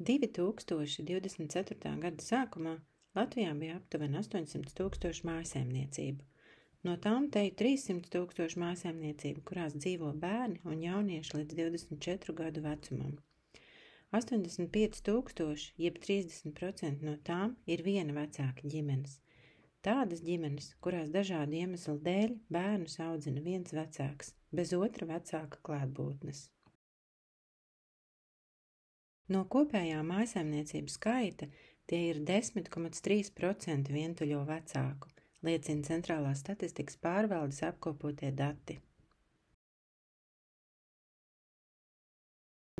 2024. gada sākumā Latvijā bija aptuveni 800 000 mājsaimniecību. No tām te ir 300 000 mājsaimniecību, kurās dzīvo bērni un jaunieši līdz 24 gadu vecumam. 85 000, jeb 30% no tām ir viena vecāka ģimenes. Tādas ģimenes, kurās dažādu iemeslu dēļ bērnus audzina viens vecāks, bez otra vecāka klātbūtnes. No kopējā mājsaimniecību skaita tie ir 10,3% vientuļo vecāku, liecina Centrālās statistikas pārvaldes apkopotie dati.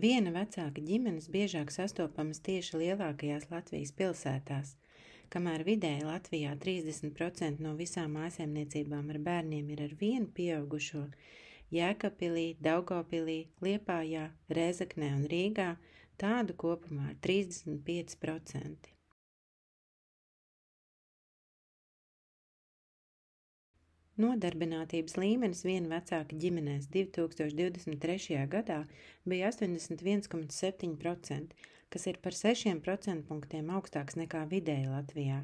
Viena vecāka ģimenes biežāk sastopamas tieši lielākajās Latvijas pilsētās, kamēr vidēji Latvijā 30% no visām mājsaimniecībām ar bērniem ir ar vienu pieaugušo, Jēkabpilī, Daugavpilī, Liepājā, Rēzeknē un Rīgā tādu kopumā ir 35%. Nodarbinātības līmenis viena vecāka ģimenēs 2023. gadā bija 81,7%, kas ir par 6% punktiem augstāks nekā vidēji Latvijā.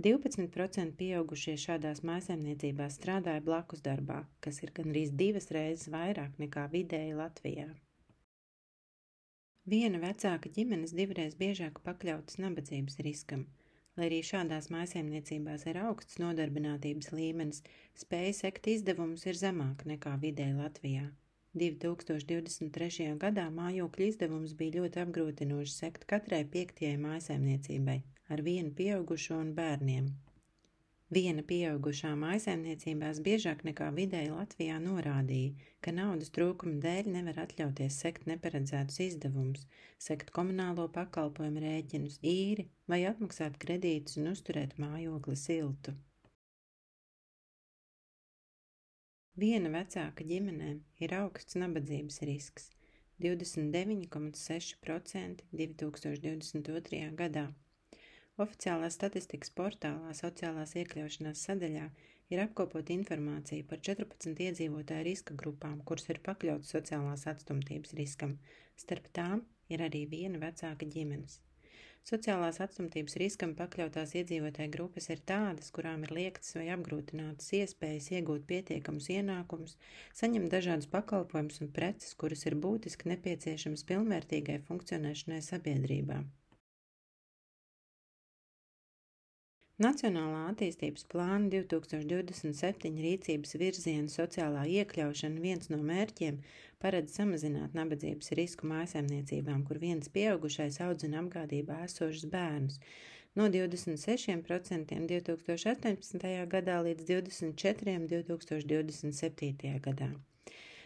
12% pieaugušie šādās mājsaimniecībās strādāja blakus darbā, kas ir gandrīz 2 reizes vairāk nekā vidēji Latvijā. Viena vecāka ģimenes 2 reizes biežāk pakļautas nabadzības riskam. Lai arī šādās mājsaimniecībās ir augsts nodarbinātības līmenis, spēja sekt izdevumus ir zemāka nekā vidēji Latvijā. 2023. gadā mājokļu izdevums bija ļoti apgrūtinoši sekt katrai 5. mājsaimniecībai ar vienu pieaugušo un bērniem. Viena pieaugušā mājsaimniecībās biežāk nekā vidēji Latvijā norādīja, ka naudas trūkuma dēļ nevar atļauties sekt neparedzētus izdevumus, sekt komunālo pakalpojumu rēķinus, īri vai atmaksāt kredītus un uzturēt mājokli siltu. Viena vecāka ģimenēm ir augsts nabadzības risks – 29,6% 2022. gadā. Oficiālās statistikas portālā Sociālās iekļaušanās sadaļā ir apkopota informācija par 14 iedzīvotāju riska grupām, kuras ir pakļautas sociālās atstumtības riskam. Starp tām ir arī viena vecāka ģimenes. Sociālās atstumtības riskam pakļautās iedzīvotāju grupas ir tādas, kurām ir liektas vai apgrūtinātas iespējas iegūt pietiekamus ienākumus, saņemt dažādus pakalpojumus un preces, kuras ir būtiski nepieciešamas pilnvērtīgai funkcionēšanai sabiedrībā. Nacionālā attīstības plāna 2027 rīcības virziena sociālā iekļaušana viens no mērķiem paredz samazināt nabadzības risku mājsaimniecībām, kur viens pieaugušais audzina apgādībā esošus bērnus, no 26% 2018. gadā līdz 24% 2027. gadā.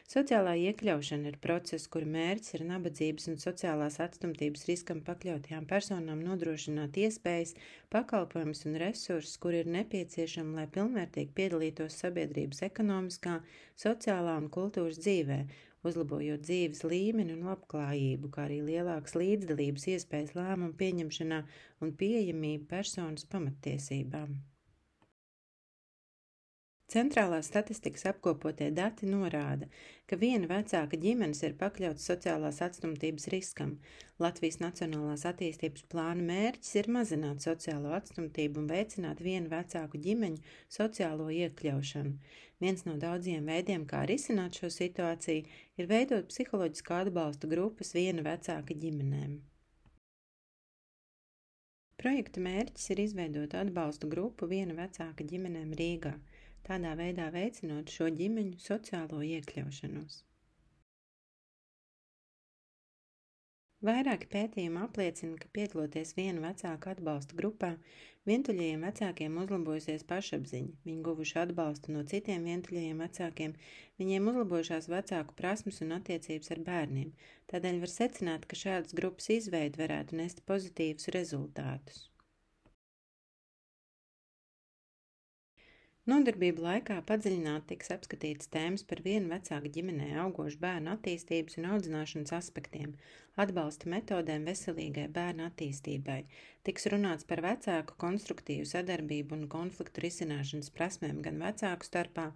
Sociālā iekļaušana ir process, kura mērķis ir nabadzības un sociālās atstumtības riskam pakļautajām personām nodrošināt iespējas, pakalpojumus un resursus, kuri ir nepieciešami, lai pilnvērtīgi piedalītos sabiedrības ekonomiskā, sociālā un kultūras dzīvē, uzlabojot dzīves līmeni un labklājību, kā arī lielākas līdzdalības iespējas lēmumu pieņemšanā un pieejamību personas pamattiesībām. Centrālās statistikas apkopotie dati norāda, ka viena vecāka ģimenes ir pakļauts sociālās atstumtības riskam. Latvijas Nacionālās attīstības plāna mērķis ir mazināt sociālo atstumtību un veicināt vienu vecāku ģimeņu sociālo iekļaušanu. Viens no daudziem veidiem, kā risināt šo situāciju, ir veidot psiholoģiskā atbalsta grupas viena vecāka ģimenēm. Projekta mērķis ir izveidot atbalstu grupu viena vecāka ģimenēm Rīgā, tādā veidā veicinot šo ģimeņu sociālo iekļaušanos. Vairāki pētījumi apliecina, ka piedaloties viena vecāka atbalsta grupā, vientuļajiem vecākiem uzlabojusies pašapziņa, viņi guvuši atbalstu no citiem vientuļajiem vecākiem, viņiem uzlabojušās vecāku prasmes un attiecības ar bērniem, tādēļ var secināt, ka šādas grupas izveide varētu nest pozitīvus rezultātus. Nodarbību laikā padziļināti tiks apskatītas tēmas par vienu vecāku ģimenē augošu bērnu attīstības un audzināšanas aspektiem, atbalsta metodēm veselīgai bērnu attīstībai, tiks runāts par vecāku konstruktīvu sadarbību un konfliktu risināšanas prasmēm gan vecāku starpā,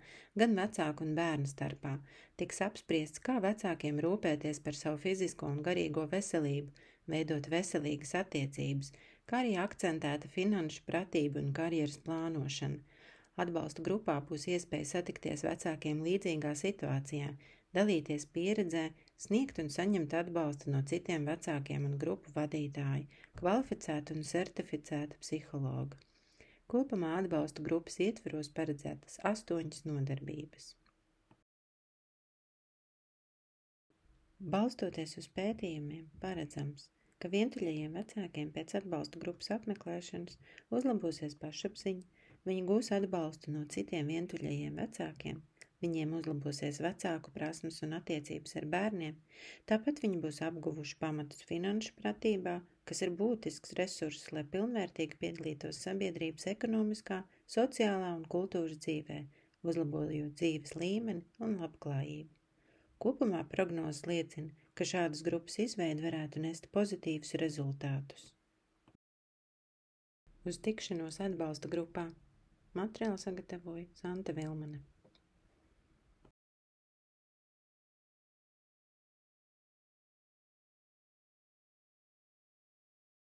gan vecāku un bērnu starpā, tiks apspriests, kā vecākiem rūpēties par savu fizisko un garīgo veselību, veidot veselīgas attiecības, kā arī akcentēta finanšu pratība un karjeras plānošana. Atbalsta grupā būs iespēja satikties vecākiem līdzīgā situācijā, dalīties pieredzē, sniegt un saņemt atbalstu no citiem vecākiem un grupu vadītāju, kvalificētu un certificētu psihologu. Kopumā atbalsta grupas ietveros paredzētas 8 nodarbības. Balstoties uz pētījumiem, paredzams, ka vientuļajiem vecākiem pēc atbalsta grupas apmeklēšanas uzlabosies pašapziņa, viņi gūs atbalstu no citiem vientuļajiem vecākiem, viņiem uzlabosies vecāku prasmes un attiecības ar bērniem, tāpat viņi būs apguvuši pamatus finanšu pratībā, kas ir būtisks resurss, lai pilnvērtīgi piedalītos sabiedrības ekonomiskā, sociālā un kultūras dzīvē, uzlabojot dzīves līmeni un labklājību. Kopumā prognozes liecina, ka šādas grupas izveide varētu nest pozitīvus rezultātus. Uz tikšanos atbalsta grupā materiālu sagatavoja Santa Vilmane.